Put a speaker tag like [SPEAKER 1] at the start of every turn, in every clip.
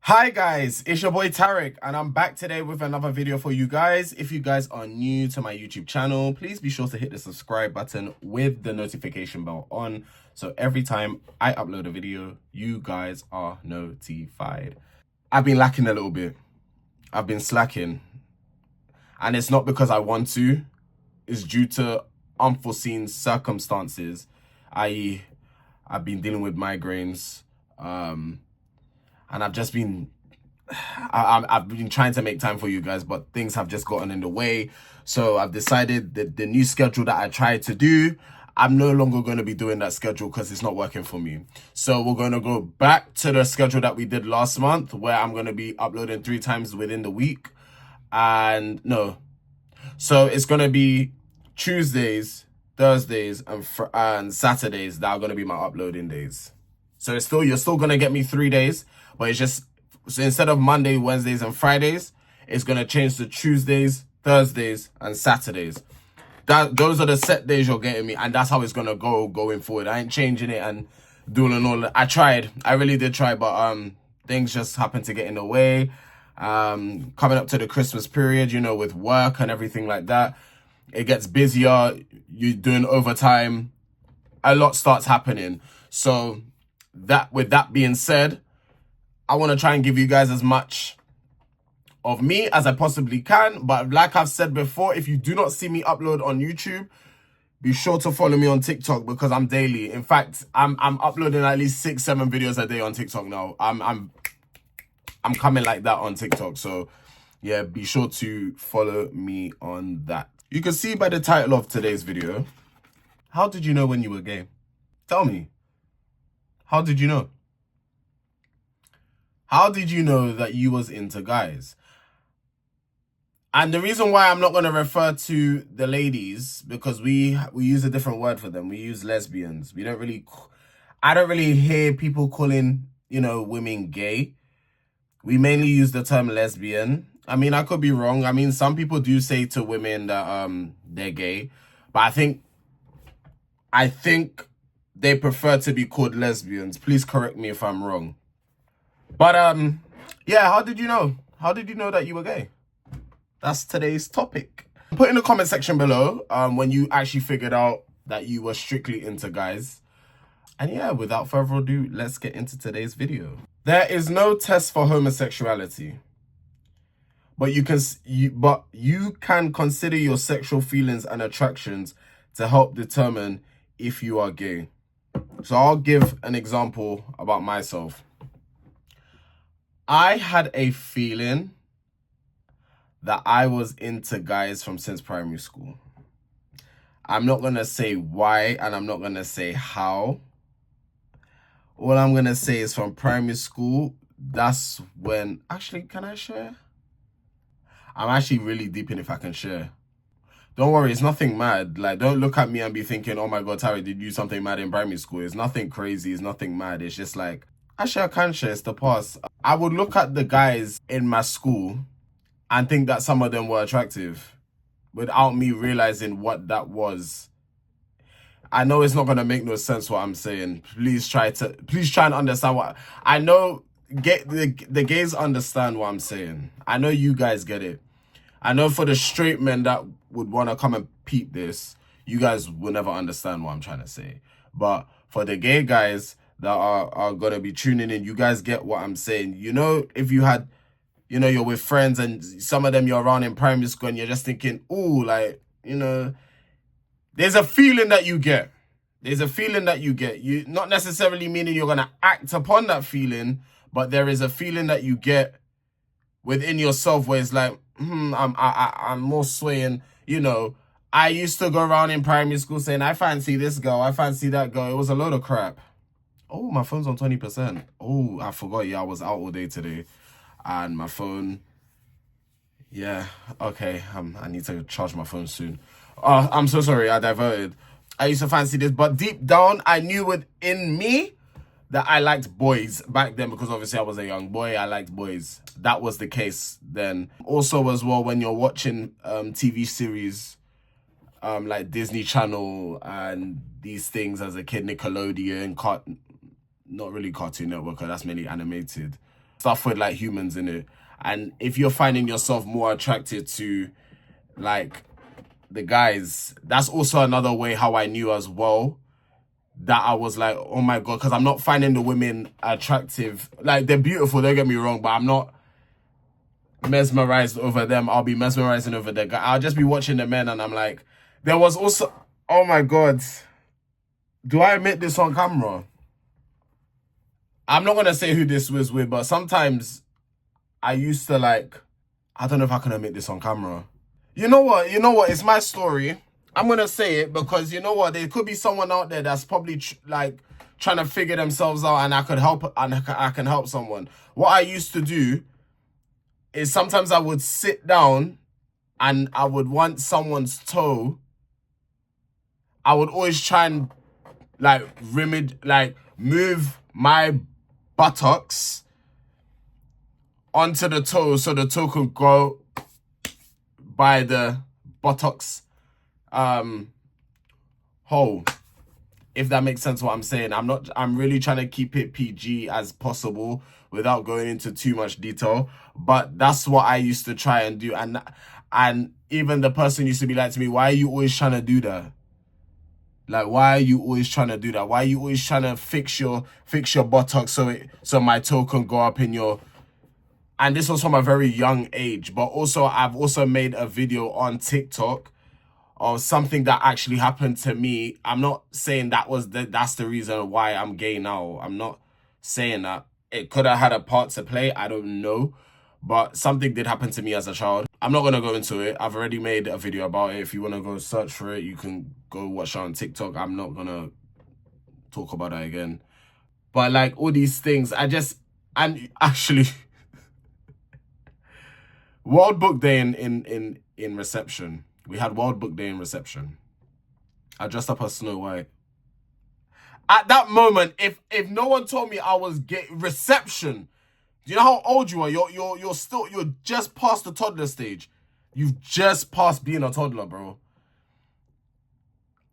[SPEAKER 1] Hi guys, it's your boy Tarek and I'm back today with another video for you guys. If you guys are new to my YouTube channel, please be sure to hit the subscribe button with the notification bell on, so every time I upload a video, you guys are notified. I've been lacking a little bit. I've been slacking. And it's not because I want to. It's due to unforeseen circumstances, i.e. I've been dealing with migraines, and I've just been, I've been trying to make time for you guys, but things have just gotten in the way. So I've decided that the new schedule that I tried to do, I'm no longer going to be doing that schedule because it's not working for me. So we're going to go back to the schedule that we did last month, where I'm going to be uploading 3 times within the week. And no. So it's going to be Tuesdays, Thursdays, and Saturdays that are going to be my uploading days. So you're still going to get me 3 days, but it's just, so instead of Monday, Wednesdays, and Fridays, it's going to change to Tuesdays, Thursdays, and Saturdays. Those are the set days you're getting me, and that's how it's going to go going forward. I ain't changing it and doing all that. I tried. I really did try, but things just happened to get in the way. Coming up to the Christmas period, you know, with work and everything like that, it gets busier. You're doing overtime. A lot starts happening. So with that being said, I want to try and give you guys as much of me as I possibly can. But like I've said before, if you do not see me upload on YouTube, be sure to follow me on TikTok because I'm daily. In fact, I'm uploading at least 6-7 videos a day on TikTok now. I'm coming like that on TikTok. So yeah, be sure to follow me on that. You can see by the title of today's video, how did you know when you were gay? Tell me. How did you know? How did you know that you was into guys? And the reason why I'm not going to refer to the ladies, because we use a different word for them. We use lesbians. I don't really hear people calling, you know, women gay. We mainly use the term lesbian. I mean, I could be wrong. I mean, some people do say to women that they're gay, but I think they prefer to be called lesbians. Please correct me if I'm wrong. But yeah, how did you know? How did you know that you were gay? That's today's topic. Put in the comment section below when you actually figured out that you were strictly into guys. And yeah, without further ado, let's get into today's video. There is no test for homosexuality, but you can consider your sexual feelings and attractions to help determine if you are gay. So I'll give an example about myself. I had a feeling that I was into guys since primary school. I'm not going to say why, and I'm not going to say how. All I'm going to say is from primary school, that's when... Actually, can I share? I'm actually really deep in if I can share. Don't worry, it's nothing mad. Like, don't look at me and be thinking, oh my God, Tari, did you do something mad in primary school? It's nothing crazy. It's nothing mad. It's just like, actually, I can share. It's the past. I would look at the guys in my school and think that some of them were attractive without me realizing what that was. I know it's not going to make no sense what I'm saying. Please try and understand what... I know the gays understand what I'm saying. I know you guys get it. I know for the straight men that would want to come and peep this, you guys will never understand what I'm trying to say. But for the gay guys that are going to be tuning in, you guys get what I'm saying. You know, if you had, you know, you're with friends and some of them you're around in primary school and you're just thinking, ooh, like, you know, there's a feeling that you get. There's a feeling that you get. You not necessarily meaning you're going to act upon that feeling, but there is a feeling that you get within yourself where it's like, I'm more swaying, you know. I used to go around in primary school saying, I fancy this girl, I fancy that girl. It was a load of crap. Oh, my phone's on 20%. Oh, I forgot. Yeah, I was out all day today. And my phone, yeah, okay. I need to charge my phone soon. I'm so sorry, I diverted. I used to fancy this, but deep down, I knew within me that I liked boys back then, because obviously I was a young boy. I liked boys. That was the case then. Also as well, when you're watching TV series like Disney Channel and these things as a kid, Nickelodeon, not really Cartoon Network, that's mainly animated. stuff with like humans in it. And if you're finding yourself more attracted to like the guys, that's also another way how I knew as well that I was like, oh my God, because I'm not finding the women attractive. Like, they're beautiful, don't get me wrong, but I'm not mesmerized over them. I'll be mesmerizing over the guy. I'll just be watching the men and I'm like, there was also, oh my God, do I admit this on camera? I'm not going to say who this was with, but sometimes I used to like, I don't know if I can admit this on camera. You know what? It's my story. I'm going to say it because you know what? There could be someone out there that's probably like trying to figure themselves out and I could help and I can help someone. What I used to do is sometimes I would sit down and I would want someone's toe. I would always try and like move my buttocks onto the toe so the toe could go by the buttocks hole, if that makes sense what I'm saying. I'm really trying to keep it PG as possible without going into too much detail, but that's what I used to try and do. And even the person used to be like to me, why are you always trying to do that? Like, why are you always trying to do that? Why are you always trying to fix your buttocks so my toe can go up in your... And this was from a very young age. But also, I've also made a video on TikTok of something that actually happened to me. I'm not saying that's the reason why I'm gay now. I'm not saying that. It could have had a part to play. I don't know. But something did happen to me as a child. I'm not going to go into it. I've already made a video about it. If you want to go search for it, you can go watch it on TikTok. I'm not going to talk about that again. But like all these things, and actually... World Book Day in reception. We had World Book Day in reception. I dressed up as Snow White. At that moment, if no one told me I was gay, reception. Do you know how old you are? You're just past the toddler stage. You've just passed being a toddler, bro.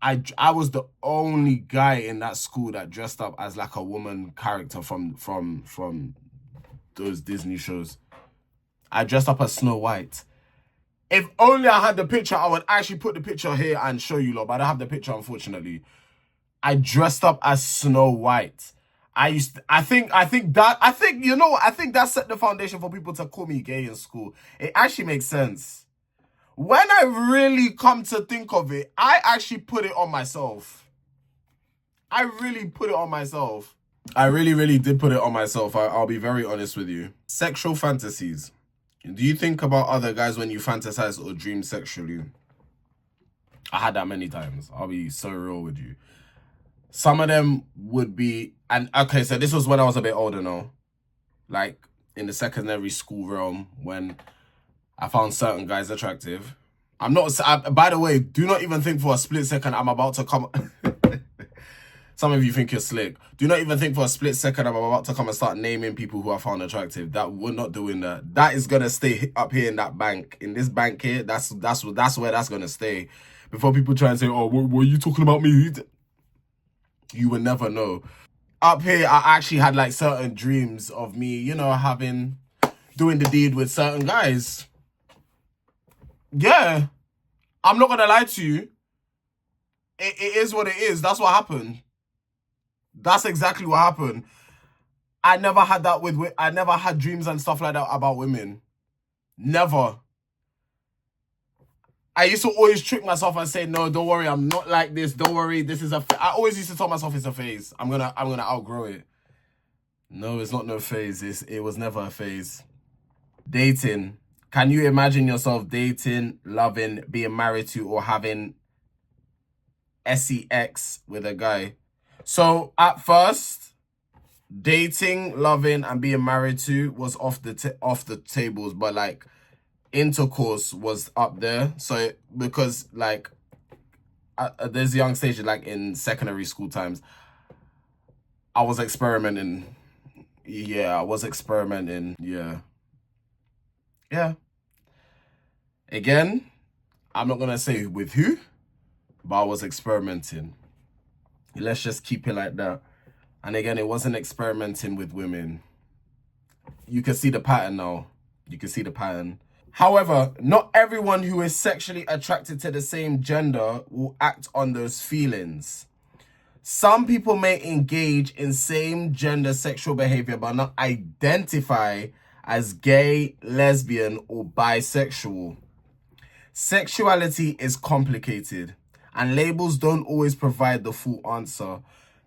[SPEAKER 1] I was the only guy in that school that dressed up as like a woman character from those Disney shows. I dressed up as Snow White. If only I had the picture, I would actually put the picture here and show you lot, but I don't have the picture, unfortunately. I dressed up as Snow White. I think that set the foundation for people to call me gay in school. It actually makes sense. When I really come to think of it, I actually put it on myself. I really put it on myself. I really, really did put it on myself. I'll be very honest with you. Sexual fantasies. Do you think about other guys when you fantasize or dream sexually? I had that many times. I'll be so real with you. Some of them would be... And okay, so this was when I was a bit older now. Like, in the secondary school realm, when I found certain guys attractive. By the way, do not even think for a split second I'm about to come... Some of you think you're slick. Do not even think for a split second I'm about to come and start naming people who I found attractive. That we're not doing that. That is gonna stay up here in that bank. In this bank here, that's where that's gonna stay. Before people try and say, oh, were you talking about me? You will never know. Up here, I actually had like certain dreams of me, you know, doing the deed with certain guys. Yeah. I'm not gonna lie to you. It is what it is. That's what happened. That's exactly what happened. I never had that I never had dreams and stuff like that about women. Never. I used to always trick myself and say, no, don't worry, I'm not like this. Don't worry, this is I always used to tell myself it's a phase. I'm gonna outgrow it. No, it's not no phase. It was never a phase. Dating. Can you imagine yourself dating, loving, being married to, or having sex with a guy? So at first, dating, loving, and being married to was off the tables, but like intercourse was up there. So because like there's young stages, like in secondary school times, I was experimenting. Yeah, I was experimenting. Yeah. Again, I'm not gonna say with who, but I was experimenting. Let's just keep it like that. And again, it wasn't experimenting with women. You can see the pattern now. You can see the pattern. However, not everyone who is sexually attracted to the same gender will act on those feelings. Some people may engage in same gender sexual behavior but not identify as gay, lesbian, or bisexual. Sexuality is complicated, and labels don't always provide the full answer.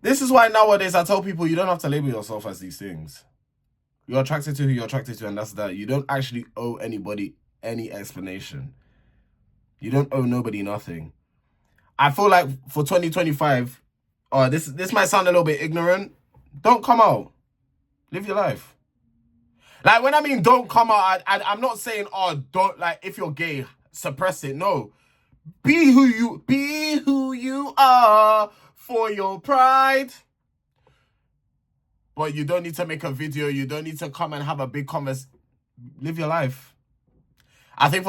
[SPEAKER 1] This is why nowadays I tell people you don't have to label yourself as these things. You're attracted to who you're attracted to, and that's that. You don't actually owe anybody any explanation. You don't owe nobody nothing. I feel like for 2025, this might sound a little bit ignorant. Don't come out. Live your life. Like, when I mean don't come out, I'm not saying, don't, like, if you're gay, suppress it. No. Be who you are for your pride. But you don't need to make a video. You don't need to come and have a big conversation. Live your life. I think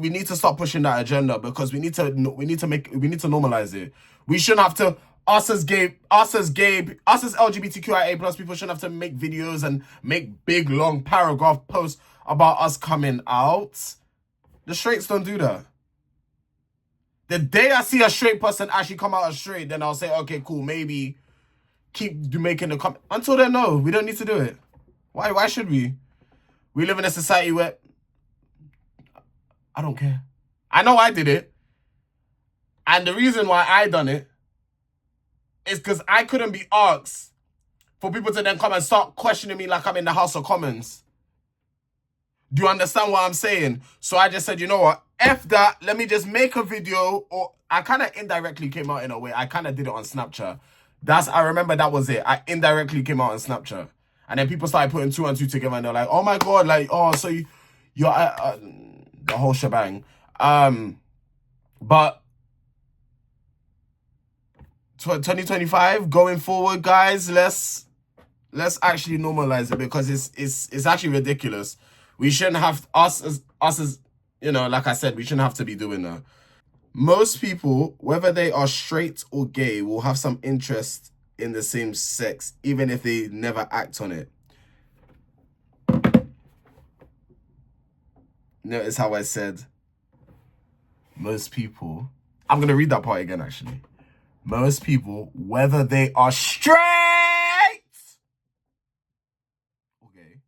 [SPEAKER 1] we need to stop pushing that agenda, because we need to normalize it. We shouldn't have to, us as LGBTQIA plus people shouldn't have to make videos and make big long paragraph posts about us coming out. The straights don't do that. The day I see a straight person actually come out as straight, then I'll say, okay, cool, maybe keep making the comment. Until then, no, we don't need to do it. Why should we? We live in a society where I don't care. I know I did it. And the reason why I done it is because I couldn't be asked for people to then come and start questioning me like I'm in the House of Commons. Do you understand what I'm saying? So I just said, you know what? F that. Let me just make a video. Or I kind of indirectly came out in a way. I kind of did it on Snapchat. I remember that was it. I indirectly came out on Snapchat. And then people started putting 2 and 2 together, and they're like, oh my God, like, oh, so you're the whole shebang. But 2025 going forward, guys, let's actually normalize it, because it's actually ridiculous. We shouldn't have us as you know, like I said, we shouldn't have to be doing that. Most people, whether they are straight or gay, will have some interest in the same sex, even if they never act on it. Notice how I said most people. I'm going to read that part again, actually. Most people, whether they are straight or gay,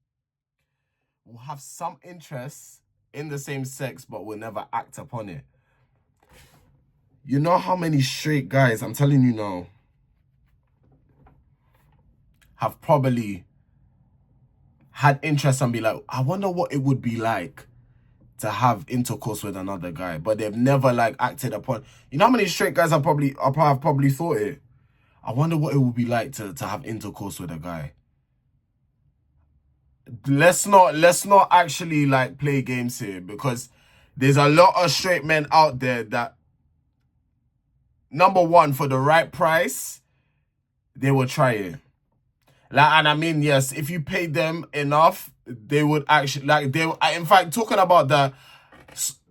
[SPEAKER 1] will have some interest in the same sex, but will never act upon it. You know how many straight guys, I'm telling you now, have probably had interest and be like, I wonder what it would be like to have intercourse with another guy, but they've never like acted upon. You know how many straight guys have probably thought it? I wonder what it would be like to have intercourse with a guy. Let's not actually like play games here, because there's a lot of straight men out there that, number one, for the right price, they will try it. Like, and I mean, yes, if you paid them enough, they would actually, like, in fact, talking about the,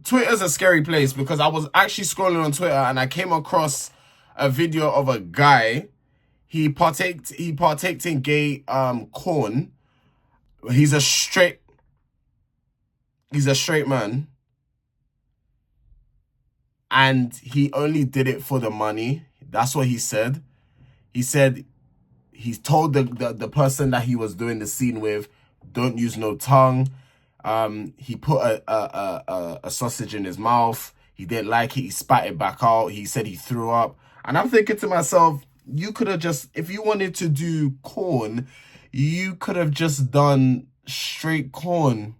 [SPEAKER 1] Twitter's a scary place, because I was actually scrolling on Twitter and I came across a video of a guy. He partaked in gay corn. He's a straight man. And he only did it for the money. That's what he said. He said he told the person that he was doing the scene with, don't use no tongue. He put a sausage in his mouth. He didn't like it. He spat it back out. He said he threw up. And I'm thinking to myself, you could have just, if you wanted to do corn, you could have just done straight corn.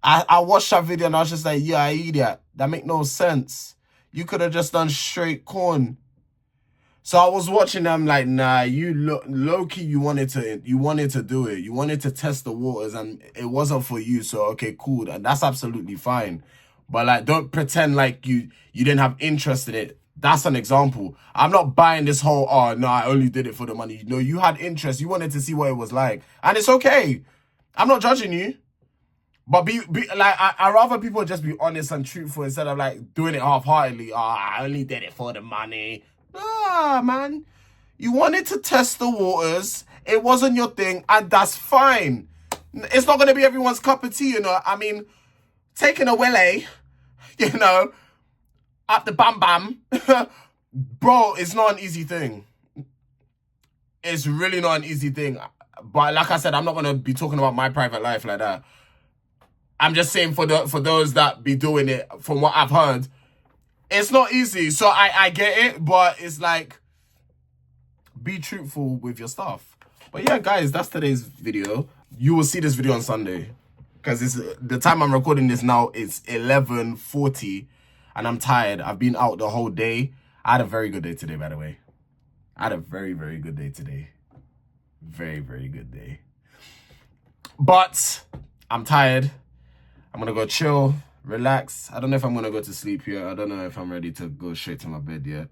[SPEAKER 1] I watched that video and I was just like, yeah, I eat that. That make no sense. You could have just done straight corn. So I was watching them like, nah, you low-key, you wanted to do it. You wanted to test the waters and it wasn't for you. So, okay, cool. And that's absolutely fine. But like, don't pretend like you didn't have interest in it. That's an example. I'm not buying this whole, oh, no, I only did it for the money. No, you had interest. You wanted to see what it was like. And it's okay. I'm not judging you. But be like, I rather people just be honest and truthful instead of like doing it half-heartedly. Oh, I only did it for the money. Nah, man. You wanted to test the waters. It wasn't your thing, and that's fine. It's not going to be everyone's cup of tea, you know. I mean, taking a willy, you know, up the bam bam, bro, it's not an easy thing. It's really not an easy thing. But like I said, I'm not going to be talking about my private life like that. I'm just saying for those that be doing it, from what I've heard, it's not easy. So I get it, but it's like, be truthful with your stuff. But yeah, guys, that's today's video. You will see this video on Sunday, because the time I'm recording this now is 11:40, and I'm tired. I've been out the whole day. I had a very good day today, by the way. I had a very, very good day today. Very, very good day. But I'm tired. I'm gonna go chill, relax. I don't know if I'm gonna go to sleep yet. I don't know if I'm ready to go straight to my bed yet.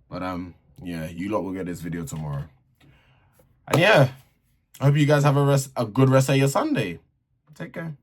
[SPEAKER 1] But yeah, you lot will get this video tomorrow. And yeah, I hope you guys have a good rest of your Sunday. Take care.